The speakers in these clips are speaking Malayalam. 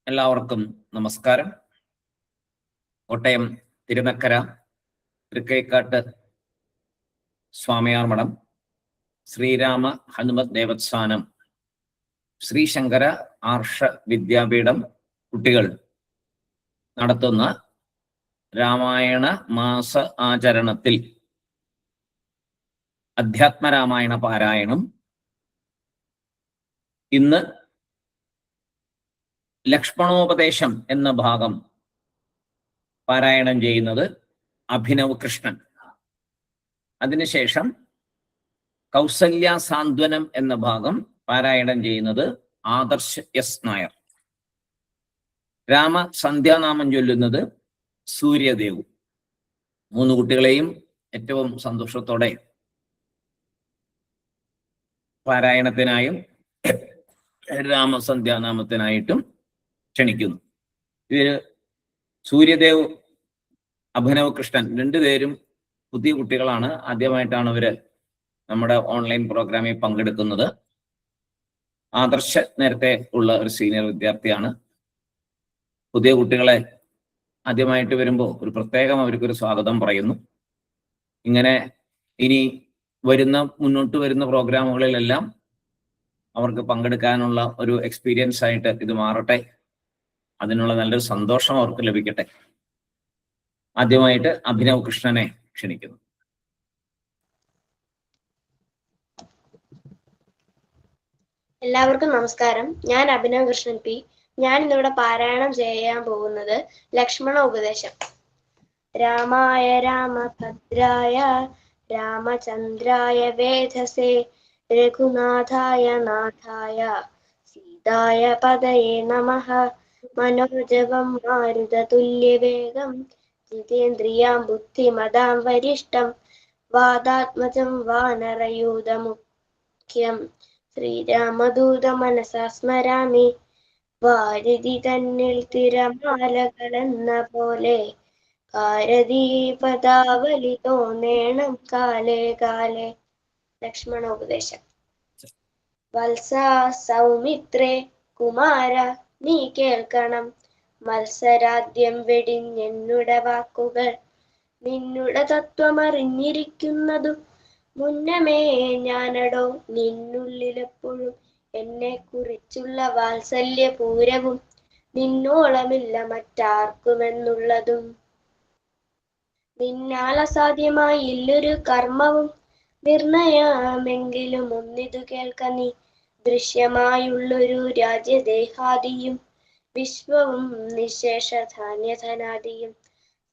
എല്ലാവർക്കും നമസ്കാരം. കോട്ടയം തിരുനക്കര തൃക്കൈക്കാട്ട് സ്വാമിയാർ മഠം ശ്രീരാമ ഹനുമത് ദേവസ്ഥാനം ശ്രീശങ്കര ആർഷ വിദ്യാപീഠം കുട്ടികൾ നടത്തുന്ന രാമായണ മാസ ആചരണത്തിൽ അധ്യാത്മരാമായണ പാരായണം ഇന്ന് ലക്ഷ്മണോപദേശം എന്ന ഭാഗം പാരായണം ചെയ്യുന്നത് അഭിനവ് കൃഷ്ണൻ. അതിനുശേഷം കൗസല്യ സാന്ത്വനം എന്ന ഭാഗം പാരായണം ചെയ്യുന്നത് ആദർശ് എസ് നായർ. രാമസന്ധ്യാനാമം ചൊല്ലുന്നത് സൂര്യദേവ്. മൂന്ന് കുട്ടികളെയും ഏറ്റവും സന്തോഷത്തോടെ പാരായണത്തിനായും രാമസന്ധ്യാനാമത്തിനായിട്ടും ക്ഷണിക്കുന്നു. ഇവര് സൂര്യദേവ്, അഭിനവ് കൃഷ്ണൻ രണ്ടുപേരും പുതിയ കുട്ടികളാണ്. ആദ്യമായിട്ടാണ് ഇവര് നമ്മുടെ ഓൺലൈൻ പ്രോഗ്രാമിൽ പങ്കെടുക്കുന്നത്. ആദർശ് നേരത്തെ ഉള്ള ഒരു സീനിയർ വിദ്യാർത്ഥിയാണ്. പുതിയ കുട്ടികളെ ആദ്യമായിട്ട് വരുമ്പോൾ ഒരു പ്രത്യേകം അവർക്കൊരു സ്വാഗതം പറയുന്നു. ഇങ്ങനെ ഇനി മുന്നോട്ട് വരുന്ന പ്രോഗ്രാമുകളിലെല്ലാം അവർക്ക് പങ്കെടുക്കാനുള്ള ഒരു എക്സ്പീരിയൻസ് ആയിട്ട് ഇത് മാറട്ടെ. അതിനുള്ള നല്ലൊരു സന്തോഷം അവർക്ക് ലഭിക്കട്ടെ. ആദ്യമായിട്ട് അഭിനവ് കൃഷ്ണനെ ക്ഷണിക്കുന്നു. എല്ലാവർക്കും നമസ്കാരം. ഞാൻ അഭിനവ് കൃഷ്ണൻ പി. ഞാൻ ഇന്നിവിടെ പാരായണം ചെയ്യാൻ പോകുന്നത് ലക്ഷ്മണ ഉപദേശം. രാമായ രാമഭദ്രായ രാമചന്ദ്രായ വേധസേ രഘുനാഥായ നാഥായ സീതായ പദയേ നമഃ. മനോജവം മാരുതതുല്യവേഗം ജിതേന്ദ്രിയാം ബുദ്ധിമതാം വരിഷ്ഠം വാദാത്മജം വാനരയൂഥമുഖ്യം ശ്രീരാമദൂത മനസാ സ്മരാമി. വാരിധി തന്നിൽ തിരമാലകളെന്ന പോലെ ഭാരതീ പദാവലി തോന്നേണം കാലേ കാലേ. ലക്ഷ്മണോപദേശം. വത്സ സൗമിത്രേ കുമാര നീ കേൾക്കണം, മത്സരാദ്യം വെടിഞ്ഞെന്നുടെ വാക്കുകൾ. നിന്നുടെ തത്വമറിഞ്ഞിരിക്കുന്നതു മുന്നമേ ഞാനടോ. നിന്നുള്ളിലെപ്പോഴും എന്നെ കുറിച്ചുള്ള വാത്സല്യപൂരവും നിന്നോളമില്ല മറ്റാർക്കുമെന്നുള്ളതും. നിന്നാൽ അസാധ്യമായില്ലൊരു കർമ്മവും നിർണയമെങ്കിലും ഒന്നിതു കേൾക്ക നീ. ദൃശ്യമായുള്ളൊരു രാജ്യദേഹാദിയും വിശ്വവും നിശേഷ ധാന്യധനാദിയും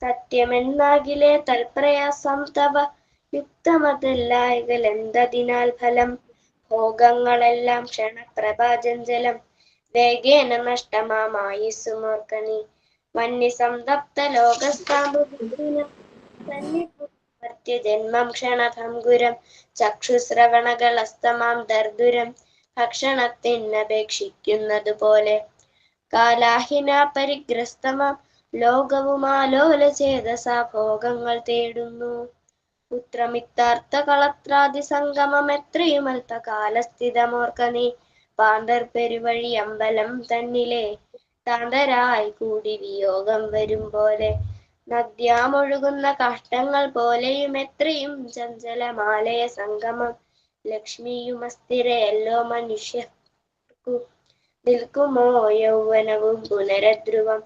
സത്യമെന്നാകിലേ തൽപ്രയാസം തവ യുക്തമതല്ലായകലെന്തതിനാൽ ഫലം. ഭോഗങ്ങളെല്ലാം ക്ഷണപ്രഭാചഞ്ചലം വേഗേന നഷ്ടമായുസ്സുമോർക്ക നീ. വന്യസംതപ്ത ലോകസ്ഥാമ്പുന ജന്മം ക്ഷണഭംഗുരം ചക്ഷുശ്രവണകളസ്തമാം ദർദുരം ഭക്ഷണത്തിനപേക്ഷിക്കുന്നതു പോലെ. കാലാഹിന പരിഗ്രസ്തമാം ലോകവുമാലോലചേതസാ ഭോഗങ്ങൾ തേടുന്നു. പുത്രമിത്താർത്ഥ കളത്രാദി സംഗമം എത്രയും അല്പകാലസ്ഥിതമോർക്ക നീ. പാന്തർ പെരുവഴി അമ്പലം തന്നിലെ താന്തരായി കൂടി വിയോഗം വരും പോലെ. നദ്യാമൊഴുകുന്ന കാഷ്ടങ്ങൾ പോലെയും എത്രയും ചഞ്ചലമാലയ സംഗമം. ലക്ഷ്മിയുമസ്ഥിരയല്ലോ മനുഷ്യർക്കു നിൽക്കുമോ യൗവനവും പുനരധ്രുവം.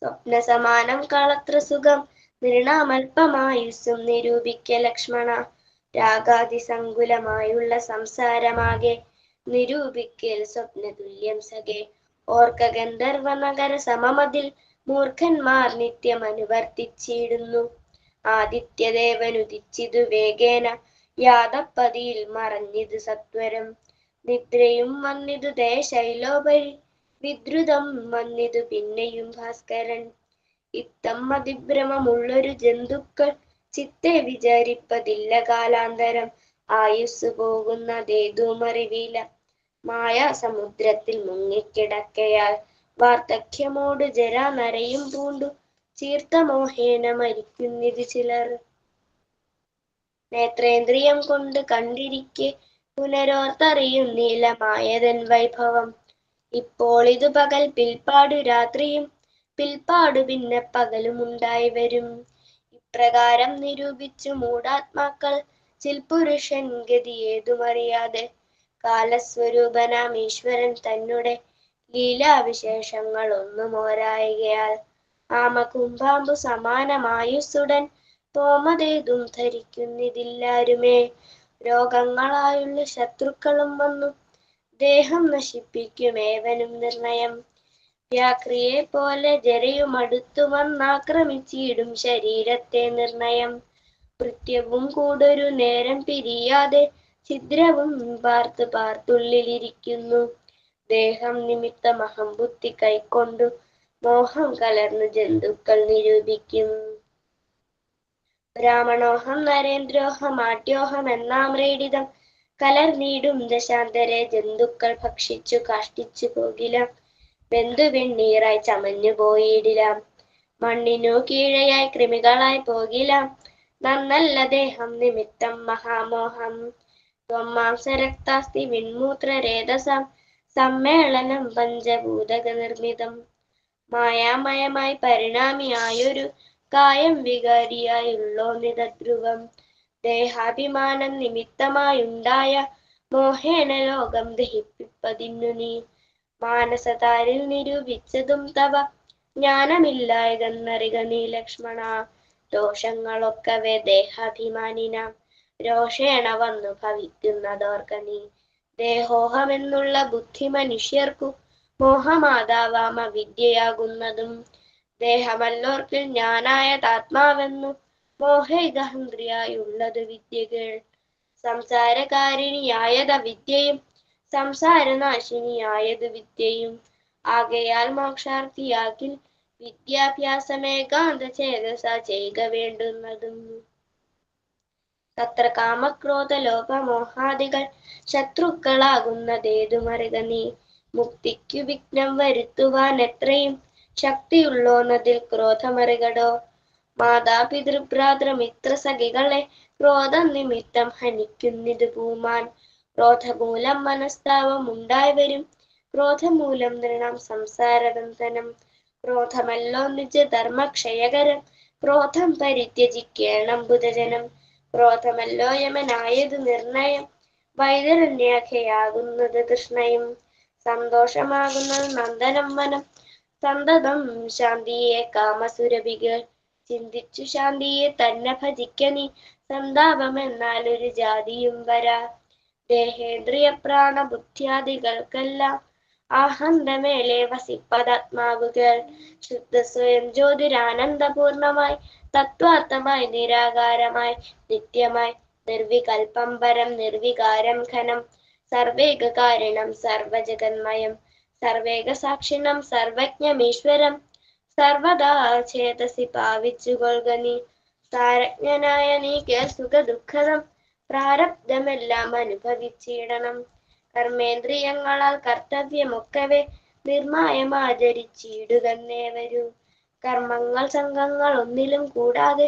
സ്വപ്നസമാനം കളത്ര സുഖം നിർണാമൽപമായുസ്സും നിരൂപിക്ക ലക്ഷ്മണ. രാഗാതിസങ്കുലമായുള്ള സംസാരമാകെ നിരൂപിക്കൽ സ്വപ്നതുല്യം സഖേ. ഓർക്ക ഗന്ധർവ നഗര സമമതിൽ മൂർഖന്മാർ നിത്യം അനുവർത്തിച്ചിടുന്നു. ആദിത്യദേവനുദിച്ചിതു വേഗേന യാതപ്പതിയിൽ മറഞ്ഞിതു സത്വരം. നിദ്രയും വന്നിതു ദേശൈലോപരി വിദ്രുതം വന്നിതു പിന്നെയും ഭാസ്കരൻ. ഇത്തം അതിഭ്രമമുള്ളൊരു ജന്തുക്കൾ ചിത്തെ വിചാരിപ്പതില്ല കാലാന്തരം. ആയുസ് പോകുന്നതേതുമറിവില മായാസമുദ്രത്തിൽ മുങ്ങിക്കിടക്കയാൽ. വാർദ്ധക്യമോട് ജരാനരയും പൂണ്ടു ചീർത്തമോഹേന മരിക്കുന്നിതു ചിലർ. നേത്രേന്ദ്രിയം കൊണ്ട് കണ്ടിരിക്കെ പുനരോർത്തറിയുന്നില്ല മായതൻ വൈഭവം. ഇപ്പോൾ ഇതു പകൽ പിൽപ്പാടു രാത്രിയും പിൽപ്പാടു പിന്നെ പകലും ഉണ്ടായി വരും. ഇപ്രകാരം നിരൂപിച്ചു മൂഢാത്മാക്കൾ ചിൽപുരുഷൻ ഗതി ഏതുമറിയാതെ കാലസ്വരൂപനാം ഈശ്വരൻ തന്നെ ലീലാവിശേഷങ്ങൾ ഒന്നുമോരായകയാൽ ആമകുംഭാമ്പു സമാനമായുസുടൻ തോമതേതും ധരിക്കുന്നിതില്ലാരുമേ. രോഗങ്ങളായുള്ള ശത്രുക്കളും വന്നു ദേഹം നശിപ്പിക്കുമേവനും നിർണയം. വ്യാക്രിയെ പോലെ ജരയുമടുത്തു വന്നാക്രമിച്ചിടും ശരീരത്തെ നിർണയം. കൃത്യവും കൂടൊരു നേരം പിരിയാതെ ഛിദ്രവും പാർത്ത് പാർത്തുള്ളിലിരിക്കുന്നു. ദേഹം നിമിത്തം അഹംബുദ്ധി കൈക്കൊണ്ടു മോഹം കലർന്നു ജന്തുക്കൾ നിരൂപിക്കും. ബ്രാഹ്മണോഹം നരേന്ദ്രോഹം ആട്യോഹം എന്നാമ്രേഡിതം കലർന്നീടും ദശാന്തരെ ജന്തുക്കൾ ഭക്ഷിച്ചു കാഷ്ടിച്ചു പോകിലാം. വെന്തു വെണ്ണീറായി ചമഞ്ഞു പോയിടിലാം. മണ്ണിനു കീഴയായി കൃമികളായി പോകിലാം. നന്നല്ല ദേഹം നിമിത്തം മഹാമോഹം. ത്വമാംസരക്താസ്തി വിൺമൂത്രരേതസാം സമ്മേളനം പഞ്ചഭൂതക നിർമ്മിതം. മായാമയമായി പരിണാമിയായൊരു കായം വികാരിയായുള്ളോന്നിതധ്രുവം. ദേഹാഭിമാനം നിമിത്തമായുണ്ടായ മോഹേന ലോകം ദഹിപ്പിപ്പതിന്നു നീ. മാനസതാരിൽ നിരൂപിച്ചതും തവ ജ്ഞാനമില്ലായതെന്നറിക നീ ലക്ഷ്മണ. ദോഷങ്ങളൊക്കവേ ദേഹാഭിമാനിനാം രോഷേണ വന്നു ഭവിക്കുന്നതോർക്ക നീ. ദേഹോഹമെന്നുള്ള ബുദ്ധി മനുഷ്യർക്കു മോഹമാതാവാം അവിദ്യയാകുന്നതും. ദേഹമല്ലോർക്കിൽ ഞാനായതാത്മാവെന്നു മോഹൈകഹന്ത്രിയായുള്ളത് വിദ്യകൾ. സംസാരകാരിണിയായത വിദ്യയും സംസാരനാശിനിയായതു വിദ്യയും. ആകയാൽ മോക്ഷാർത്ഥിയാകിൽ വിദ്യാഭ്യാസമേകാന്ത ചേതസ ചെയ്യുക വേണ്ടുന്നതും. തത്ര കാമക്രോധ ലോപമോഹാദികൾ ശത്രുക്കളാകുന്നതേതുമറിക നീ. മുക്തിക്കു വിഘ്നം വരുത്തുവാൻ എത്രയും ശക്തിയുള്ളോന്നതിൽ ക്രോധമറികടോ. മാതാപിതൃഭ്രാതൃമിത്ര സഖികളെ ക്രോധം നിമിത്തം ഹനിക്കുന്നിതു പൂമാൻ. ക്രോധമൂലം മനസ്താപം ഉണ്ടായി വരും. ക്രോധമൂലം നൃണം സംസാരബന്ധനം. ക്രോധമല്ലോ നിജധർമ്മക്ഷയകരം. ക്രോധം പരിത്യജിക്കേണം ബുധജനം. ക്രോധമല്ലോ യമനായതു നിർണയം. വൈതരണ്യാഖയാകുന്നത് തൃഷ്ണയും. സന്തോഷമാകുന്നത് നന്ദനം വനം. സന്തതം ശാന്തിയെ കാമസുരഭികൾ. ചിന്തിച്ചു ശാന്തിയെ തന്നെ ഭജിക്ക നീ. സന്താപമെന്നാൽ ഒരു ജാതിയും വരാ. ദേഹേന്ദ്രിയ പ്രാണ ബുദ്ധ്യാദികൾക്കെല്ലാം ആഹന്തമേലെ വസിപ്പതാത്മാവുകൾ. ശുദ്ധ സ്വയം ജ്യോതിരാനന്ദപൂർണമായി തത്വാർത്ഥമായി നിരാകാരമായി നിത്യമായി നിർവികൽപം പരം നിർവികാരം ഘനം. സർവേകകാരിണം സർവജഗന്മയം സർവേകസാക്ഷിണം സർവജ്ഞമീശ്വരം. സർവദാ ചേതസി പാവിച്ചുകൊള്ളുക നീ. സാരജ്ഞനായ നീ സുഖ ദുഃഖദം പ്രാരബ്ധമെല്ലാം അനുഭവിച്ചിടണം. കർമ്മേന്ദ്രിയങ്ങളാൽ കർത്തവ്യമൊക്കവേ നിർമായമാചരിച്ചിടുകന്നേ വരൂ. കർമ്മങ്ങൾ സംഘങ്ങൾ ഒന്നിലും കൂടാതെ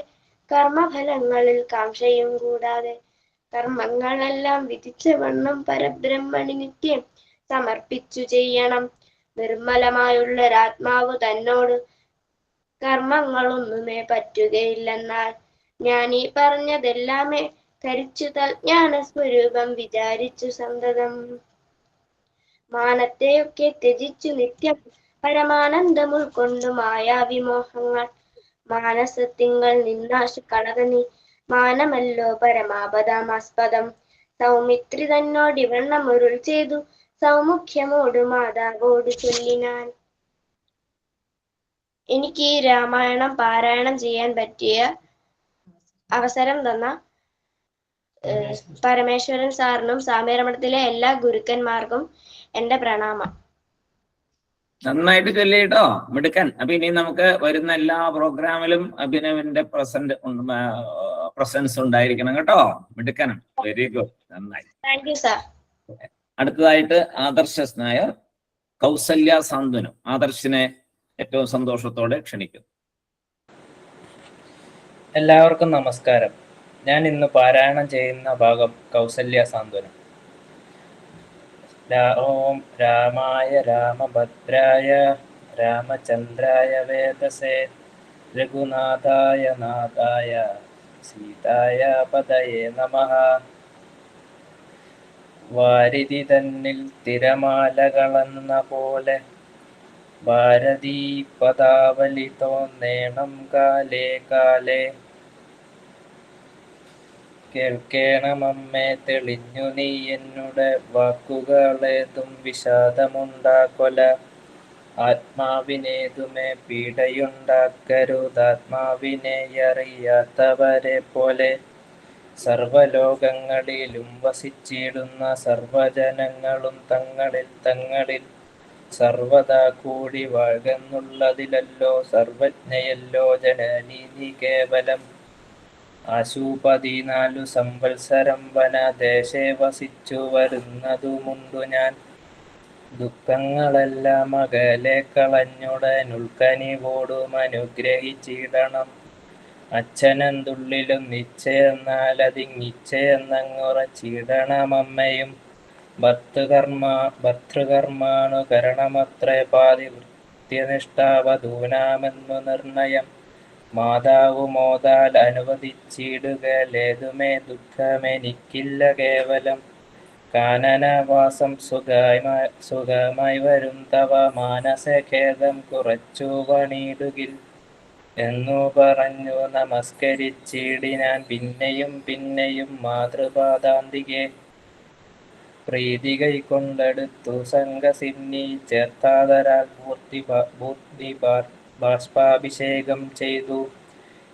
കർമ്മഫലങ്ങളിൽ കാംക്ഷയും കൂടാതെ കർമ്മങ്ങളെല്ലാം വിധിച്ച വണ്ണം പരബ്രഹ്മണി നിത്യം സമർപ്പിച്ചു ചെയ്യണം. നിർമ്മലമായുള്ളൊരാത്മാവ് തന്നോട് കർമ്മങ്ങളൊന്നുമേ പറ്റുകയില്ലെന്നാൽ ഞാനീ പറഞ്ഞതെല്ലാമേ ധരിച്ചു തജ്ഞാന സ്വരൂപം വിചാരിച്ചു സന്തതം. മാനത്തെയൊക്കെ ത്യജിച്ചു നിത്യം പരമാനന്ദം ഉൾക്കൊണ്ടു മായാവിമോഹങ്ങൾ. മാനസത്തിങ്കൾ നിന്നാശ കളകനി. മാനമല്ലോ പരമാപദമാസ്പദം. സൗമിത്രി തന്നോടിവണ്ണം ഉരുൾ ചെയ്തു സൗമുഖ്യമോടു മാതാവോട് ചൊല്ലിനാൻ. എനിക്ക് ഈ രാമായണം പാരായണം ചെയ്യാൻ പറ്റിയ അവസരം തന്ന പരമേശ്വരൻ സാറിനും സാമീരമഠത്തിലെ എല്ലാ ഗുരുക്കന്മാർക്കും എന്റെ പ്രണാമം. നന്നായിട്ട് ചൊല്ലിട്ടോ, മിടുക്കൻ. അപ്പൊ ഇനി നമുക്ക് വരുന്ന എല്ലാ പ്രോഗ്രാമിലും അഭിനവിന്റെ പ്രസൻസ് ഉണ്ടായിരിക്കണം കേട്ടോ. മിടുക്കനും. വെരി ഗുഡ്, നന്നായി. Thank you sir. അടുത്തതായിട്ട് ആദർശ് നായർ, കൗസല്യ സാന്ത്വനം. ആദർശിനെ ഏറ്റവും സന്തോഷത്തോടെ ക്ഷണിക്കുന്നു. എല്ലാവർക്കും നമസ്കാരം. ഞാൻ ഇന്ന് പാരായണം ചെയ്യുന്ന ഭാഗം കൗസല്യ സാന്ത്വനം. ഓം രാമായ രാമഭദ്രായ രാമചന്ദ്രായ വേദസേ രഘുനാഥായ നാഥായ സീതായ പദയേ നമഃ. വാരിധി തന്നിൽ തിരമാലകളെന്ന പോലെ ഭാരതീ പദാവലി തോന്നേണം കാലേ കാലേ. കേൾക്കേണമമ്മേ തെളിഞ്ഞു നീ എന്നുടെ വാക്കുകളേതും വിഷാദമുണ്ടാക്കൊല. ആത്മാവിനേതുമേ പീഡയുണ്ടാക്കരുതാത്മാവിനെ അറിയാത്തവരെ പോലെ. സർവലോകങ്ങളിലും വസിച്ചിടുന്ന സർവജനങ്ങളും തങ്ങളിൽ സർവദാ കൂടി വാഴുന്നുള്ളതിലല്ലോ സർവജ്ഞയല്ലോ ജനനീ നീ കേവലം. ആശു 14 സംവത്സരം വനദേശേ വസിച്ചു വരുന്നതുമുണ്ടു ഞാൻ. ദുഃഖങ്ങളെല്ലാം അകലെ കളഞ്ഞുടനുൾക്കനിവോടും അനുഗ്രഹിച്ചിടണം. അച്ഛനെന്തുള്ളിലും നിശ്ചയെന്നാൽ അതിങ്ങിച്ഛയെന്നങ്ങുറച്ചിടണമമ്മയും. ഭർതൃകർമാണുകരണമത്രേ പാതി വൃത്യനിഷ്ഠാവധൂനാമെന്നു നിർണയം. മാതാവു മോതാൽ അനുവദിച്ചിടുകലേതുമേ ദുഃഖമെനിക്കില്ല കേവലം. കാനനവാസം സുഖമായി വരും തവ മാനസ ഖേദം കുറച്ചു വണിടുകിൽ എന്നു പറഞ്ഞു നമസ്കരിച്ചിടിനാൻ പിന്നെയും പിന്നെയും മാതൃപാദാന്തികെ. പ്രീതി കൈക്കൊണ്ടെടുത്തു സംഘസിന്നി ചേർത്താതരാൽ ബുദ്ധി ബാഷ്പാഭിഷേകം ചെയ്തു.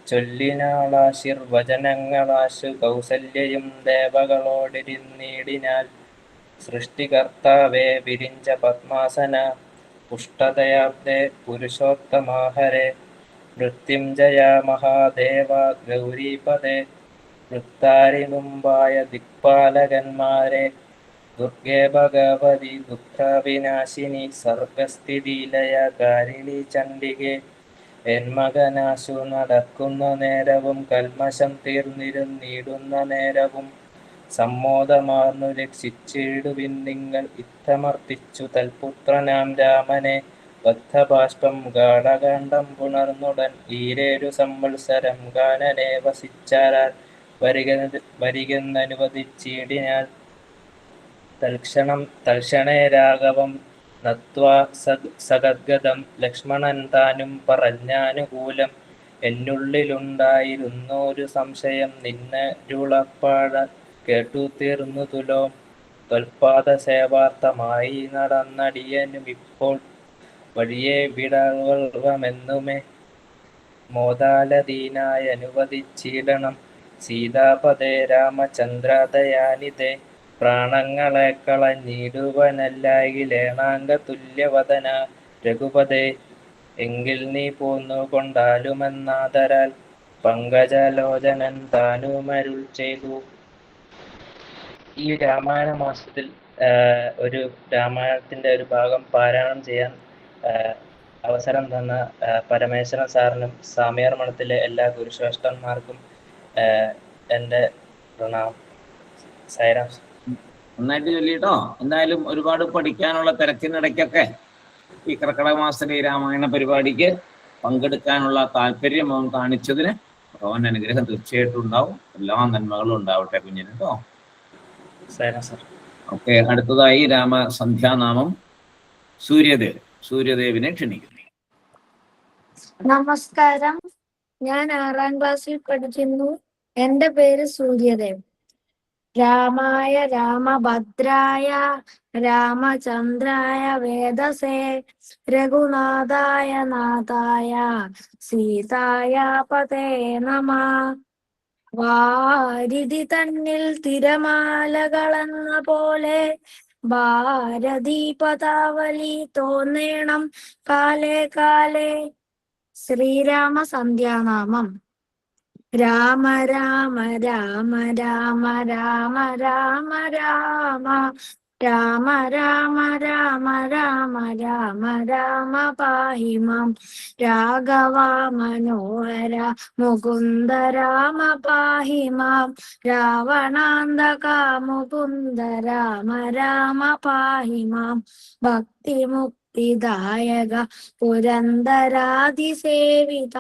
ചൊല്ലിനാളാശീർവചനങ്ങളാശു കൗസല്യയും ദേവകളോടിരുന്നിടിനാൽ. സൃഷ്ടികർത്താവേ വിരിഞ്ച പത്മാസന പുഷ്ടതയാബ്ദേ പുരുഷോത്തമാഹരേ. മൃത്യുഞ്ജയ മഹാദേവ ഗൗരീപദേ വൃത്താരി മുമ്പായ ദിക്പാലകന്മാരെ. ദുർഗേ ഭഗവതി ദുഃഖവിനാശിനി സർഗസ്ഥിതിലയ കാരിണി ചണ്ഡികേ. എൻ മകനാശു നടക്കുന്ന നേരവും കൽമശം തീർന്നിരുന്നിടുന്ന നേരവും സമ്മോദമാർന്നു രക്ഷിച്ചിടുവിൻ നിങ്ങൾ ഇത്തമർത്തിച്ചു തൽപുത്രനാം രാമനെ. ബദ്ധബാഷ്പം ഗാഠകാണ്ഡം പുണർന്നുടൻ ഈരേഴു സംവത്സരം കാനനെ വസിച്ചാരാൽ വരികെന്നനുവദിച്ചിടിനാൽ. തൽക്ഷണേ രാഘവം നത്വാ സഗദ്ഗദം ലക്ഷ്മണൻ താനും പറഞ്ഞാനുകൂലം. എന്നുള്ളിലുണ്ടായിരുന്നൊരു സംശയം നിന്നരുളപ്പാട കേട്ടു തീർന്നു തുലോം. ത്വൽപാദ സേവാർത്ഥമായി നടന്നടിയനും ഇപ്പോൾ വഴിയെ വിടവമെന്നുമേ മോദാലദീനായി അനുവദിച്ചിടണം. സീതാപദേ രാമചന്ദ്രദയാനിതേ പ്രാണങ്ങളെ കളഞ്ഞിടുവനല്ലായിലേണാങ്ക തുല്യവദന രഘുപദേ. എങ്കിൽ നീ പോന്നു കൊണ്ടാലുമെന്നാദരാൽ പങ്കജലോചനൻ താനുമരുൾ ചെയ്തു. ഈ രാമായണ മാസത്തിൽ ഒരു രാമായണത്തിന്റെ ഒരു ഭാഗം പാരായണം ചെയ്യാൻ അവസരം തന്ന പരമേശ്വരൻ സാറിനും സാമിയാർ മഠത്തിലെ എല്ലാ ഗുരുശ്രേഷ്ഠന്മാർക്കും എൻ്റെ പ്രണാമം. സൈറാം. നന്നായിട്ട് ചൊല്ലിട്ടോ. എന്തായാലും ഒരുപാട് പഠിക്കാനുള്ള തിരക്കിനിടയ്ക്കൊക്കെ ഈ കർക്കിടക മാസത്തിലെ ഈ രാമായണ പരിപാടിക്ക് പങ്കെടുക്കാനുള്ള താല്പര്യം അവൻ കാണിച്ചതിന് ഭഗവാന്റെ അനുഗ്രഹം തീർച്ചയായിട്ടും ഉണ്ടാവും. എല്ലാ നന്മകളും ഉണ്ടാവട്ടെ കുഞ്ഞിന് കേട്ടോ. ഓക്കെ, അടുത്തതായി രാമസന്ധ്യാനാമം സൂര്യദേവിനെ ക്ഷണിക്കുന്നു. നമസ്കാരം, ഞാൻ 6ാം ക്ലാസ്സിൽ പഠിക്കുന്നു. എന്റെ പേര് സൂര്യദേവ്. രാമായ രാമഭദ്രായ രാമചന്ദ്രായ വേദസേ രഘുനാഥായ നാഥായ സീതായ പതേ നമഃ. വാരിധി തന്നിൽ തിരമാലകളെന്ന പോലെ ഭാരതീ പദാവലി തോന്നേണം കാലേ കാലേ. ശ്രീരാമ സന്ധ്യാനാമം. രാമ രാമ രാമ രാമ രാമ രാമ രാമ രാമ രാമ രാമ രാമ രാമ രാമ പാഹി മാം രാഘവ മനോഹര മുകുന്ദ രാമ പാഹി മാം രാവണാന്തക മുകുന്ദ രാമ രാമ പാഹി മാം ഭക്തിമുക്തിദായക പുരന്ദരാതിസേവിത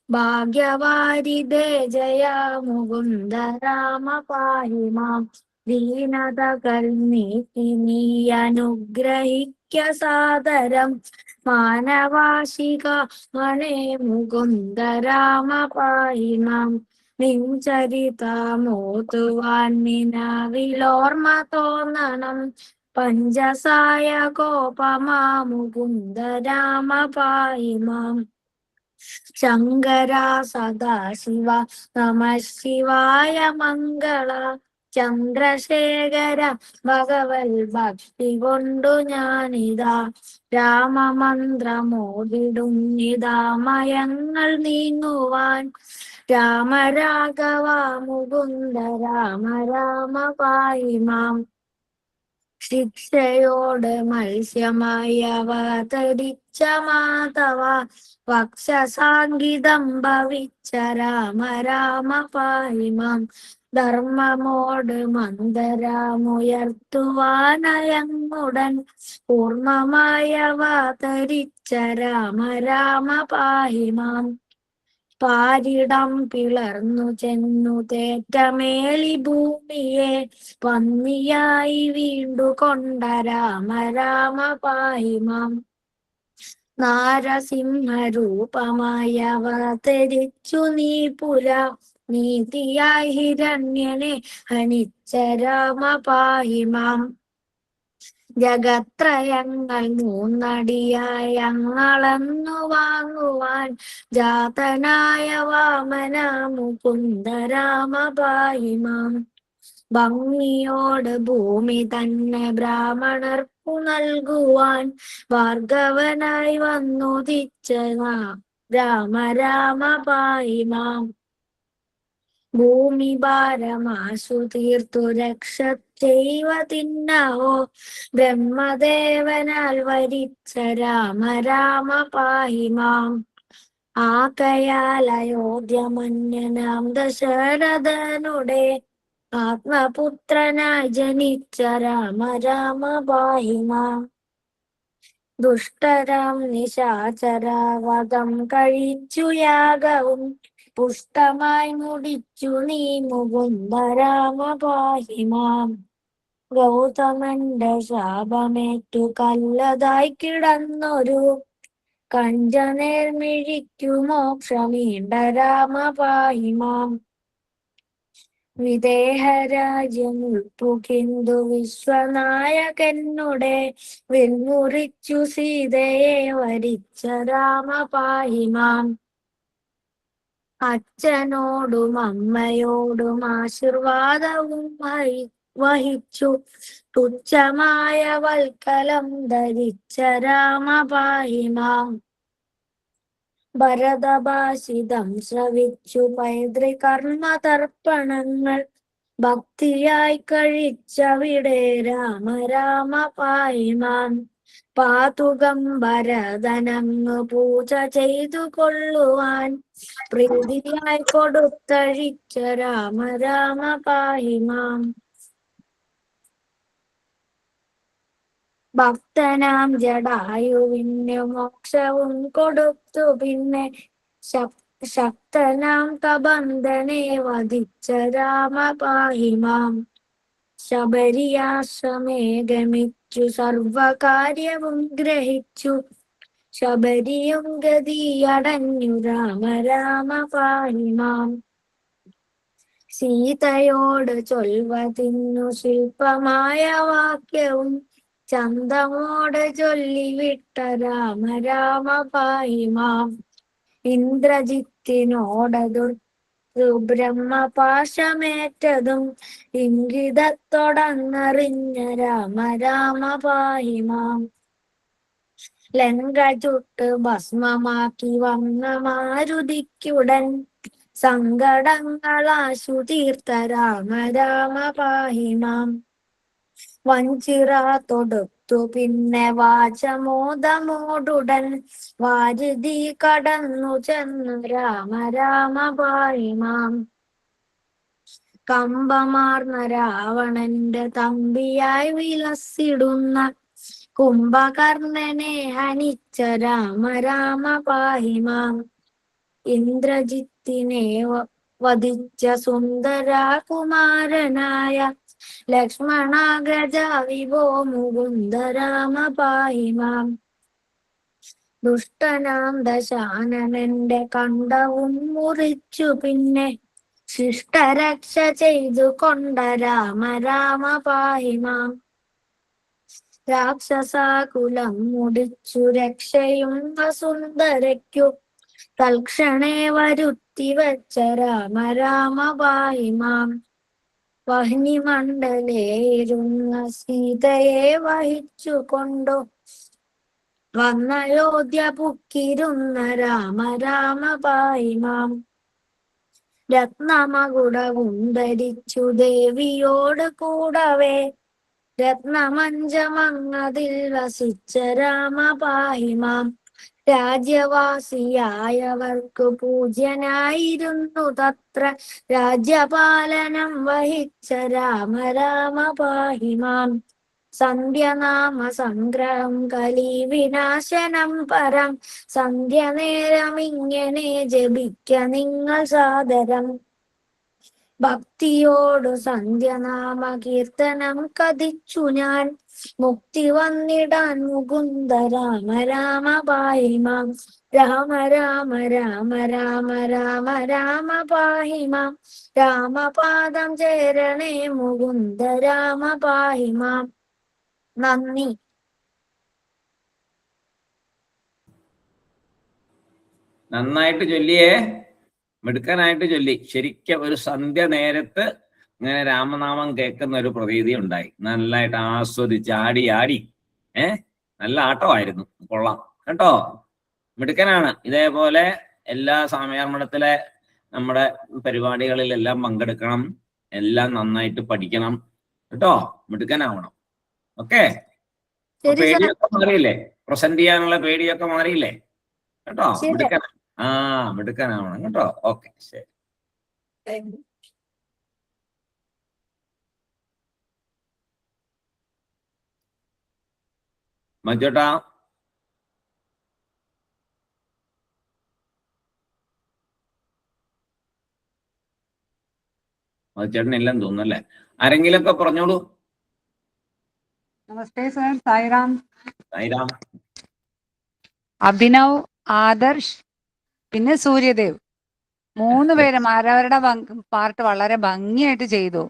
ഭാഗ്യവാരിദേ ജയ മുകുന്ദ രാമ പാഹി മാം ദീനതകൾ നീക്കി നീ അനുഗ്രഹിക്ക സാദരം മാനവാശിക മണേ മുകുന്ദ രാമ പാഹി മാം നിൻ ചരിതമോതുവാൻ നിലവിലോർമ്മ തോന്നണം പഞ്ചസായ കോപമാ മുകുന്ദ രാമ പാഹി മാം ശങ്കര സദാശിവ നമ ശിവായ മംഗള ചന്ദ്രശേഖര ഭഗവൽ ഭക്തി കൊണ്ടു ഞാനിതാ രാമമന്ത്രമോദിടുന്നിതാ മയങ്ങൾ നീങ്ങുവാൻ രാമ രാഘവ മുകുന്ദ രാമ രാമ പാഹി മാം ശിക്ഷയോട് മത്സ്യമായി അവതരിച്ച മാധവ വക്ഷസാങ്കിതം ഭവിച്ച രാമ രാമ പാഹി മാം ധർമ്മമോട് മന്ദരാമുയർത്തുവാനയങ്ങുടൻ പൂർണ്ണമായി അവതരിച്ച രാമ രാമ പാഹി മാം പാരിടം പിളർന്നു ചെന്നു തേറ്റമേളി ഭൂമിയെ പന്നിയായി വീണ്ടു കൊണ്ട രാമ രാമ പാഹി മാം നാരസിംഹരൂപമായി അവതരിച്ചു നീ പുര നീതിയായി ഹിരണ്യനെ ഹനിച്ച രാമ പാഹി മാം ജഗത്രയങ്ങൾ മൂന്നടിയായി അങ്ങളെന്നു വാങ്ങുവാൻ ജാതനായ വാമന മുകുന്ദ രാമ പാഹി മാം ഭംഗിയോട് ഭൂമി തന്നെ ബ്രാഹ്മണർക്കു നൽകുവാൻ ഭാർഗവനായി വന്നുദിച്ച രാമ രാമ പാഹി മാം ഭൂമി ഭാരമാശു തീർത്തു രക്ഷ ചെയ്വ തിന്നവോ ബ്രഹ്മദേവനാൽ വരിച്ച രാമ രാമ പാഹി മാം ആകയാൽ അയോധ്യമന്യനാം ദശരഥനുടെ ആത്മപുത്രനായി ജനിച്ച രാമ രാമ പാഹി മാം ദുഷ്ടരാം നിശാചരവധം കഴിച്ചു യാഗവും പുഷ്ടമായി മുടിച്ചു നീ മുകുന്ദ രാമ പാഹി മാം ഗൗതമന്റെ ശാപമേറ്റു കല്ലതായി കിടന്നൊരു കഞ്ചനേർമിഴിക്കു മോക്ഷമീണ്ട രാമ പാഹി മാം വിദേഹരാജ്യം ഉൾപ്പുകിന്ദു വിശ്വനായകനുടെ വിൽമുറിച്ചു സീതയെ വരിച്ച രാമ പാഹി മാം അച്ഛനോടും അമ്മയോടും ആശീർവാദവും വഹിച്ചു തുച്ഛമായ വൽക്കലം ധരിച്ച രാമ പാഹി മാം ഭരതഭാഷിതം ശ്രവിച്ചു പൈതൃകർമ്മ തർപ്പണങ്ങൾ ഭക്തിയായി കഴിച്ചവിടെ രാമ രാമ പാഹി മാം പാതുകം ഭരതനങ്ങ് പൂജ ചെയ്തു കൊള്ളുവാൻ പ്രീതിയായി കൊടുത്തഴിച്ച രാമ രാമ പാഹി മാം ഭക്തനാം ജടായുവിന് മോക്ഷവും കൊടുത്തു പിന്നെ ശക്തനാം കബന്ധനെ വധിച്ച രാമ പാഹി മാം ശബരിയാശ്രമേ ഗമിച്ചു സർവകാര്യവും ഗ്രഹിച്ചു ശബരിയും ഗതിയടഞ്ഞു രാമ രാമ പാഹി മാം സീതയോട് ചൊൽവതിന്നു ശില്പമായ വാക്യവും ചന്തമോടെ ചൊല്ലിവിട്ട രാമ രാമ പാഹി മാം ഇന്ദ്രജിത്തിനോടതു ബ്രഹ്മപാശമേറ്റതും ഇംഗിതത്തോടന്നറിഞ്ഞ രാമ രാമ പാഹി മാം ലങ്ക ചുട്ട് ഭസ്മമാക്കി വന്ന മാരുതിക്കുടൻ സങ്കടങ്ങളാശു തീർത്ത രാമ രാമ പാഹി മാം വഞ്ചിറ തൊടുത്തു പിന്നെ വാചമോദമോടുടൻ വാരുതി കടന്നു ചെന്നു രാമ രാമ പാഹിമാം. കമ്പമാർന്ന രാവണന്റെ തമ്പിയായി വിലസിടുന്ന കുംഭകർണനെ ഹനിച്ച രാമ രാമ പാഹിമാം. ഇന്ദ്രജിത്തിനെ വധിച്ച സുന്ദരാകുമാരനായ ലക്ഷ്മണ ഗജ വിഭോ മുകുന്ദ രാമ പാഹിമാം. ദുഷ്ടനാം ദശാനനന്റെ കണ്ഠവും മുറിച്ചു പിന്നെ ശിഷ്ടരക്ഷ ചെയ്തു കൊണ്ട രാമ രാമ പാഹിമാം. രാക്ഷസാകുലം മുടിച്ചു രക്ഷയും വസുന്ധരയ്ക്കു തൽക്ഷണേ വരുത്തി വച്ച രാമ രാമ പാഹിമാം. വഹ്നിമണ്ഡലേരുന്ന സീതയെ വഹിച്ചു കൊണ്ടു വന്നയോധ്യ പുക്കിരുന്ന രാമ രാമ പാഹിമാം. രത്നമകുടവും ധരിച്ചു ദേവിയോട് കൂടവേ രത്നമഞ്ചമങ്ങതിൽ വസിച്ച രാമ പാഹിമാം. രാജ്യവാസിയായവർക്കു പൂജ്യനായിരുന്നു തത്ര രാജ്യപാലനം വഹിച്ച രാമ രാമ പാഹിമാം. സന്ധ്യനാമ സംഗ്രഹം കലി വിനാശനം പരം സന്ധ്യ നേരം ഇങ്ങനെ ജപിക്ക നിങ്ങൾ സാദരം. ഭക്തിയോടു സന്ധ്യനാമ കീർത്തനം കഥിച്ചു ഞാൻ മുക്തി വന്നിടാൻ മുകുന്ദ രാമ രാമ പാഹിമാം. രാമ രാമ രാമ രാമ രാമ രാമ പാഹിമാം. രാമപാദം ചേരണേ മുകുന്ദ രാമ പാഹിമാം. നന്ദി. നന്നായിട്ട് ചൊല്ലിയേ, മിടുക്കനായിട്ട് ചൊല്ലി. ശരിക്കും ഒരു സന്ധ്യ നേരത്ത് ഇങ്ങനെ രാമനാമം കേൾക്കുന്ന ഒരു പ്രതീതി ഉണ്ടായി. നന്നായിട്ട് ആസ്വദിച്ച് ആടി ആടി നല്ല ആട്ടമായിരുന്നു. കൊള്ളാം കേട്ടോ, മിടുക്കനാണ്. ഇതേപോലെ എല്ലാ സാമയാർമഠത്തിലെ നമ്മുടെ പരിപാടികളിലെല്ലാം പങ്കെടുക്കണം, എല്ലാം നന്നായിട്ട് പഠിക്കണം കേട്ടോ, മിടുക്കനാവണം. ഓക്കെ, പേടിയൊക്കെ മാറിയില്ലേ? പ്രസന്റ് ചെയ്യാനുള്ള പേടിയൊക്കെ മാറിയില്ലേ? കേട്ടോ, മിടുക്കനാവണം കേട്ടോ. ഓക്കെ, ശരി. മജോട്ടാ, മജുചേട്ടനില്ലെന്ന് തോന്നുന്നല്ലേ? ആരെങ്കിലൊക്കെ പറഞ്ഞോളൂ. നമസ്തേ സർ. സായിറാം. സായിറാം. അഭിനവ്, ആദർശ്, പിന്നെ സൂര്യദേവ്, 3 പേരും അവരവരുടെ പാർട്ട് വളരെ ഭംഗിയായിട്ട് ചെയ്തു.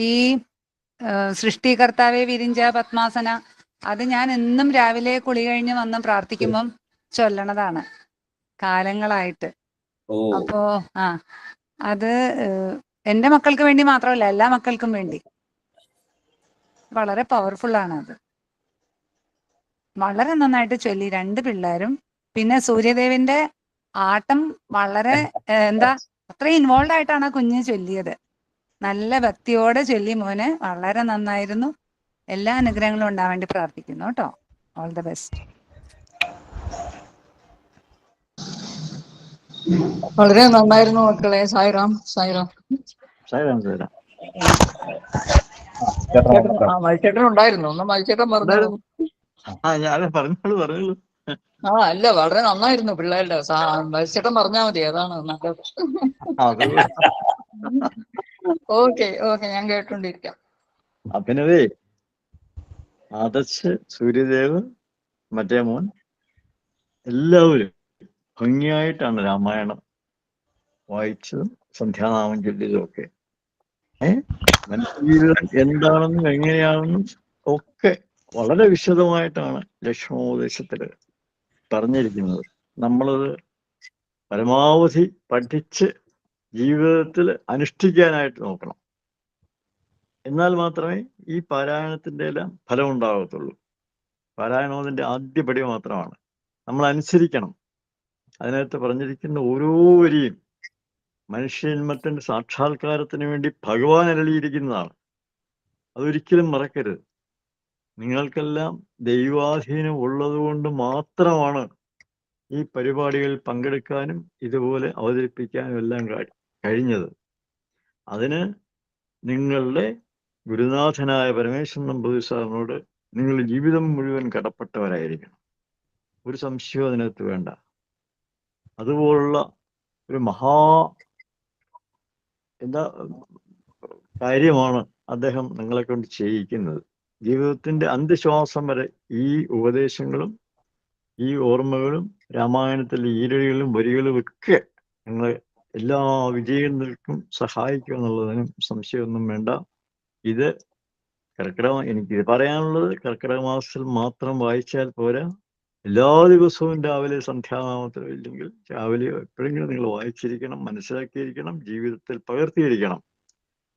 ഈ സൃഷ്ടികർത്താവെ വിരിഞ്ച പത്മാസന അത് ഞാൻ എന്നും രാവിലെ കുളി കഴിഞ്ഞ് വന്ന് പ്രാർത്ഥിക്കുമ്പം ചൊല്ലണതാണ് കാലങ്ങളായിട്ട്. അപ്പോ അത് എൻ്റെ മക്കൾക്ക് വേണ്ടി മാത്രമല്ല, എല്ലാ മക്കൾക്കും വേണ്ടി വളരെ പവർഫുൾ ആണ്. അത് വളരെ നന്നായിട്ട് ചൊല്ലി 2 പിള്ളേരും. പിന്നെ സൂര്യദേവിന്റെ ആട്ടം വളരെ അത്രയും ഇൻവോൾവ് ആയിട്ടാണ് ആ കുഞ്ഞ് ചൊല്ലിയത്. നല്ല ഭക്തിയോടെ ചൊല്ലി മോനെ, വളരെ നന്നായിരുന്നു. എല്ലാ അനുഗ്രഹങ്ങളും ഉണ്ടാവാൻ വേണ്ടി പ്രാർത്ഥിക്കുന്നു കേട്ടോ. All the best. വളരെ നന്നായിരുന്നു മക്കളെ. സായിറാം. സായിറാം. സായിറാം. സായിറാം. മത്സ്യേട്ടൻ ഉണ്ടായിരുന്നു. ഒന്ന് മത്സ്യേട്ടൻ പറഞ്ഞു. ഞാൻ പറഞ്ഞോളൂ. അല്ല, വളരെ നന്നായിരുന്നു പിള്ളേരുടെ. മത്സ്യേട്ടൻ പറഞ്ഞാൽ മതി, അതാണ് നല്ലത്. ഓക്കെ ഓക്കെ, ഞാൻ കേട്ടോണ്ടിരിക്കാം. അഭിനവേ, ആദർശ്, സൂര്യദേവ്, മറ്റേ മോൻ, എല്ലാവരും ഭംഗിയായിട്ടാണ് രാമായണം വായിച്ചതും സന്ധ്യാനാമം ചൊല്ലിയതും ഒക്കെ. മനുഷ്യജീവിതം എന്താണെന്നും എങ്ങനെയാണെന്നും ഒക്കെ വളരെ വിശദമായിട്ടാണ് ലക്ഷ്മണോപദേശത്തിൽ പറഞ്ഞിരിക്കുന്നത്. നമ്മളത് പരമാവധി പഠിച്ച് ജീവിതത്തിൽ അനുഷ്ഠിക്കാനായിട്ട് നോക്കണം. എന്നാൽ മാത്രമേ ഈ പാരായണത്തിൻ്റെ എല്ലാം ഫലം ഉണ്ടാകത്തുള്ളൂ. പാരായണം അതിൻ്റെ ആദ്യപടി മാത്രമാണ്. നമ്മൾ അനുസരിക്കണം. അതിനകത്ത് പറഞ്ഞിരിക്കുന്ന ഓരോ വരിയും മനുഷ്യജന്മത്തിൻ്റെ സാക്ഷാത്കാരത്തിന് വേണ്ടി ഭഗവാൻ അരുളിയിരിക്കുന്നതാണ്. അതൊരിക്കലും മറക്കരുത്. നിങ്ങൾക്കെല്ലാം ദൈവാധീനം ഉള്ളതുകൊണ്ട് മാത്രമാണ് ഈ പരിപാടികളിൽ പങ്കെടുക്കാനും ഇതുപോലെ അവതരിപ്പിക്കാനും എല്ലാം കഴിഞ്ഞത്. അതിന് നിങ്ങളുടെ ഗുരുനാഥനായ പരമേശ്വരൻ നമ്പൂതിരി സാറിനോട് നിങ്ങൾ ജീവിതം മുഴുവൻ കടപ്പെട്ടവരായിരിക്കണം. ഒരു സംശയവും അതിനകത്ത് വേണ്ട. അതുപോലുള്ള ഒരു കാര്യമാണ് അദ്ദേഹം നിങ്ങളെ കൊണ്ട് ചെയ്യിക്കുന്നത്. ജീവിതത്തിന്റെ അന്ത്യശ്വാസം വരെ ഈ ഉപദേശങ്ങളും ഈ ഓർമ്മകളും രാമായണത്തിലെ ഈരടികളും വരികളും ഒക്കെ നിങ്ങളെ എല്ലാ വിജയങ്ങൾക്കും സഹായിക്കും എന്നുള്ളതിനും സംശയമൊന്നും വേണ്ട. ഇത് എനിക്ക് പറയാനുള്ളത് കർക്കിടക മാസത്തിൽ മാത്രം വായിച്ചാൽ പോരാ. എല്ലാ ദിവസവും രാവിലെ സന്ധ്യാനാമത്തിലോ ഇല്ലെങ്കിൽ രാവിലെയോ എപ്പോഴെങ്കിലും നിങ്ങൾ വായിച്ചിരിക്കണം, മനസ്സിലാക്കിയിരിക്കണം, ജീവിതത്തിൽ പകർത്തിയിരിക്കണം.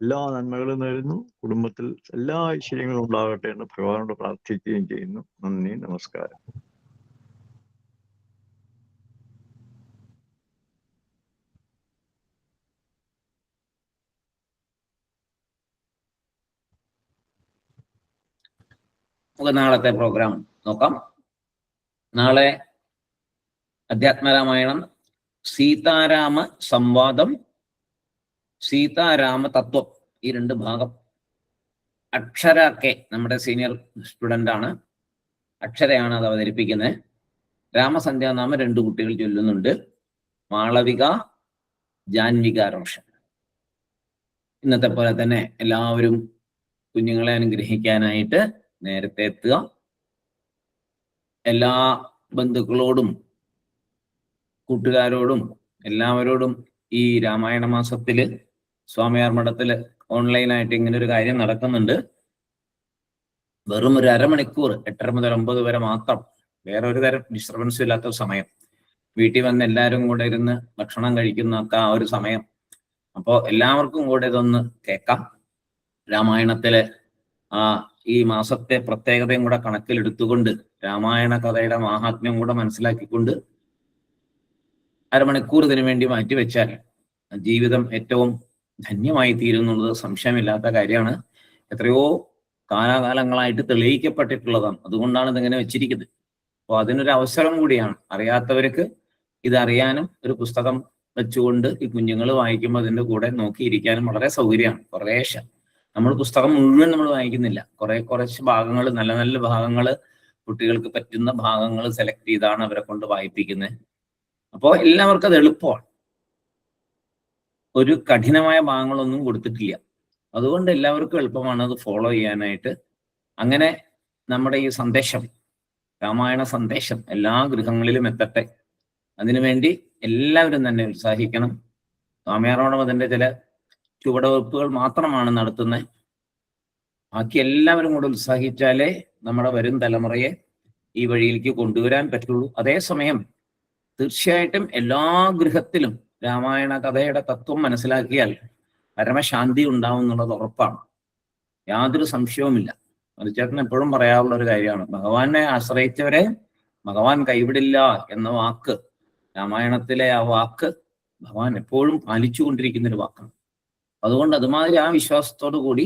എല്ലാ നന്മകളും നേരുന്നു. കുടുംബത്തിൽ എല്ലാ ഐശ്വര്യങ്ങളും ഉണ്ടാകട്ടെ എന്ന് ഭഗവാനോട് പ്രാർത്ഥിക്കുകയും ചെയ്യുന്നു. നന്ദി, നമസ്കാരം. നമുക്ക് നാളത്തെ പ്രോഗ്രാം നോക്കാം. നാളെ അധ്യാത്മരാമായണം സീതാരാമ സംവാദം, സീതാരാമ തത്വം, ഈ 2 ഭാഗം. അക്ഷര കെ നമ്മുടെ സീനിയർ സ്റ്റുഡൻ്റ് ആണ്, അക്ഷരയാണ് അത് അവതരിപ്പിക്കുന്നത്. രാമസന്ധ്യാനാമം 2 കുട്ടികൾ ചൊല്ലുന്നുണ്ട്, മാളവിക, ജാൻവിക റോഷൻ. ഇന്നത്തെ പോലെ തന്നെ എല്ലാവരും കുഞ്ഞുങ്ങളെ അനുഗ്രഹിക്കാനായിട്ട് നേരത്തെ എത്തുക. എല്ലാ ബന്ധുക്കളോടും കൂട്ടുകാരോടും എല്ലാവരോടും ഈ രാമായണ മാസത്തില് സ്വാമിയാർ മഠത്തില് ഓൺലൈനായിട്ട് ഇങ്ങനെ ഒരു കാര്യം നടക്കുന്നുണ്ട്. വെറും ഒരു അരമണിക്കൂർ 8:30 മുതൽ 9 വരെ മാത്രം, വേറെ ഒരു തരം ഡിസ്റ്റർബൻസും ഇല്ലാത്ത സമയം. വീട്ടിൽ വന്ന് എല്ലാവരും കൂടെ ഇരുന്ന് ഭക്ഷണം കഴിക്കുന്നൊക്കെ ആ ഒരു സമയം. അപ്പോൾ എല്ലാവർക്കും കൂടെ ഇതൊന്ന് കേൾക്കാം. രാമായണത്തിലെ ഈ മാസത്തെ പ്രത്യേകതയും കൂടെ കണക്കിലെടുത്തുകൊണ്ട് രാമായണ കഥയുടെ മാഹാത്മ്യം കൂടെ മനസ്സിലാക്കിക്കൊണ്ട് അരമണിക്കൂർ ഇതിനു വേണ്ടി മാറ്റിവെച്ചാൽ ജീവിതം ഏറ്റവും ധന്യമായി തീരുന്നുള്ളത് സംശയമില്ലാത്ത കാര്യമാണ്. എത്രയോ കാലാകാലങ്ങളായിട്ട് തെളിയിക്കപ്പെട്ടിട്ടുള്ളതാണ്. അതുകൊണ്ടാണ് ഇതിങ്ങനെ വെച്ചിരിക്കുന്നത്. അപ്പോൾ അതിനൊരു അവസരം കൂടിയാണ്. അറിയാത്തവർക്ക് ഇതറിയാനും ഒരു പുസ്തകം വെച്ചുകൊണ്ട് ഈ കുഞ്ഞുങ്ങൾ വായിക്കുമ്പോൾ അതിൻ്റെ കൂടെ നോക്കിയിരിക്കാനും വളരെ സൗകര്യമാണ്. കുറേശ്ശെ നമ്മൾ പുസ്തകം മുഴുവൻ നമ്മൾ വായിക്കുന്നില്ല, കുറച്ച് ഭാഗങ്ങൾ, നല്ല നല്ല ഭാഗങ്ങൾ, കുട്ടികൾക്ക് പറ്റുന്ന ഭാഗങ്ങൾ സെലക്ട് ചെയ്താണ് അവരെ കൊണ്ട് വായിപ്പിക്കുന്നത്. അപ്പോൾ എല്ലാവർക്കും അത് എളുപ്പമാണ്. ഒരു കഠിനമായ ഭാഗങ്ങളൊന്നും കൊടുത്തിട്ടില്ല. അതുകൊണ്ട് എല്ലാവർക്കും എളുപ്പമാണ് അത് ഫോളോ ചെയ്യാനായിട്ട്. അങ്ങനെ നമ്മുടെ ഈ സന്ദേശം, രാമായണ സന്ദേശം എല്ലാ ഗൃഹങ്ങളിലും എത്തട്ടെ. അതിനുവേണ്ടി എല്ലാവരും തന്നെ ഉത്സാഹിക്കണം. സ്വാമിയാരോടും അതിൻ്റെ ചില ചുവടുവെപ്പുകൾ മാത്രമാണ് നടത്തുന്നത്. ബാക്കി എല്ലാവരും കൂടെ ഉത്സാഹിച്ചാലേ നമ്മുടെ വരും തലമുറയെ ഈ വഴിയിലേക്ക് കൊണ്ടുവരാൻ പറ്റുള്ളൂ. അതേസമയം തീർച്ചയായിട്ടും എല്ലാ ഗൃഹത്തിലും രാമായണ കഥയുടെ തത്വം മനസ്സിലാക്കിയാൽ പരമശാന്തി ഉണ്ടാവും എന്നുള്ളത് ഉറപ്പാണ്. യാതൊരു സംശയവുമില്ല. മധുചേട്ടൻ എപ്പോഴും പറയാറുള്ള ഒരു കാര്യമാണ്, ഭഗവാനെ ആശ്രയിച്ചവരെ ഭഗവാൻ കൈവിടില്ല എന്ന വാക്ക്, രാമായണത്തിലെ ആ വാക്ക് ഭഗവാൻ എപ്പോഴും പാലിച്ചുകൊണ്ടിരിക്കുന്ന ഒരു വാക്കാണ്. അതുകൊണ്ട് അതുമാതിരി ആ വിശ്വാസത്തോടു കൂടി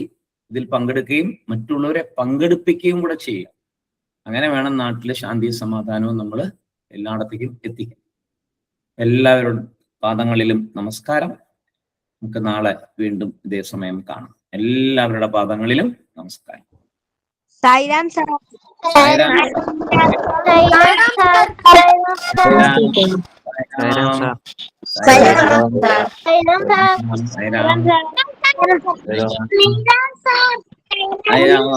ഇതിൽ പങ്കെടുക്കുകയും മറ്റുള്ളവരെ പങ്കെടുപ്പിക്കുകയും കൂടെ ചെയ്യുക. അങ്ങനെ വേണം നാട്ടിലെ ശാന്തിയും സമാധാനവും നമ്മൾ എല്ലായിടത്തേക്കും എത്തിക്കും. എല്ലാവരുടെ പാദങ്ങളിലും നമസ്കാരം. നമുക്ക് നാളെ വീണ്ടും ഇതേ സമയം കാണാം. എല്ലാവരുടെ പാദങ്ങളിലും നമസ്കാരം. സായിരാം സാർ. സായിരാം. സായിരാം.